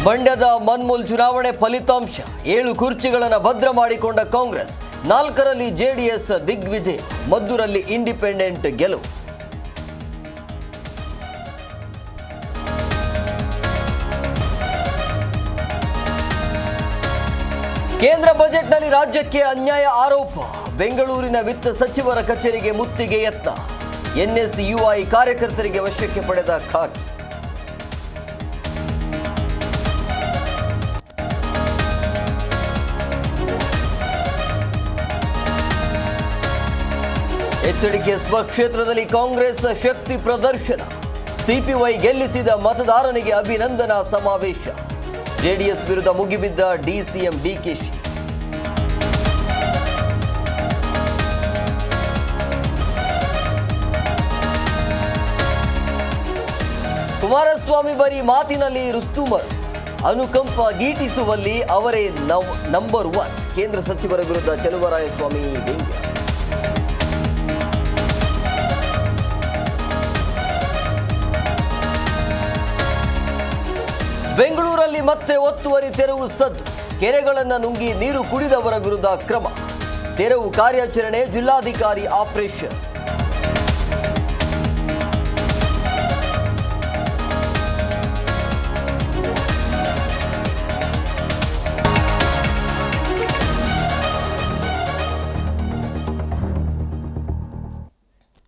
ಮಂಡ್ಯದ ಮನ್ಮೂಲ್ ಚುನಾವಣೆ ಫಲಿತಾಂಶ 7 ಕುರ್ಚಿಗಳನ್ನು ಭದ್ರ ಮಾಡಿಕೊಂಡ ಕಾಂಗ್ರೆಸ್, 4ರಲ್ಲಿ ಜೆಡಿಎಸ್ ದಿಗ್ವಿಜಯ, ಮದ್ದೂರಲ್ಲಿ ಇಂಡಿಪೆಂಡೆಂಟ್ ಗೆಲುವು. ಕೇಂದ್ರ ಬಜೆಟ್ನಲ್ಲಿ ರಾಜ್ಯಕ್ಕೆ ಅನ್ಯಾಯ ಆರೋಪ, ಬೆಂಗಳೂರಿನ ವಿತ್ತ ಸಚಿವರ ಕಚೇರಿಗೆ ಮುತ್ತಿಗೆ ಯತ್ನ, ಎನ್ಎಸ್ಯುಐ ಕಾರ್ಯಕರ್ತರಿಗೆ ವಶಕ್ಕೆ ಪಡೆದ ಖಾಕಿ. ಎಚ್ಡಿಕೆ ಸ್ವಕ್ಷೇತ್ರದಲ್ಲಿ ಕಾಂಗ್ರೆಸ್ ಶಕ್ತಿ ಪ್ರದರ್ಶನ, ಸಿಪಿವೈ ಗೆಲ್ಲಿಸಿದ ಮತದಾರನಿಗೆ ಅಭಿನಂದನಾ ಸಮಾವೇಶ, ಜೆಡಿಎಸ್ ವಿರುದ್ಧ ಮುಗಿಬಿದ್ದ ಡಿಸಿಎಂ ಡಿಕೆಶಿ. ಕುಮಾರಸ್ವಾಮಿ ಬರೀ ಮಾತಿನಲ್ಲಿ ರುಸ್ತುಮರು, ಅನುಕಂಪ ಗೀಟಿಸುವಲ್ಲಿ ಅವರೇ ನಂಬರ್ 1, ಕೇಂದ್ರ ಸಚಿವರ ವಿರುದ್ಧ ಚಲುವರಾಯಸ್ವಾಮಿ ವ್ಯಂಗ್ಯ. ಬೆಂಗಳೂರಲ್ಲಿ ಮತ್ತೆ ಒತ್ತುವರಿ ತೆರವು ಸದ್ದು, ಕೆರೆಗಳನ್ನು ನುಂಗಿ ನೀರು ಕುಡಿದವರ ವಿರುದ್ಧ ಕ್ರಮ, ತೆರವು ಕಾರ್ಯಾಚರಣೆ ಜಿಲ್ಲಾಧಿಕಾರಿ ಆಪರೇಷನ್.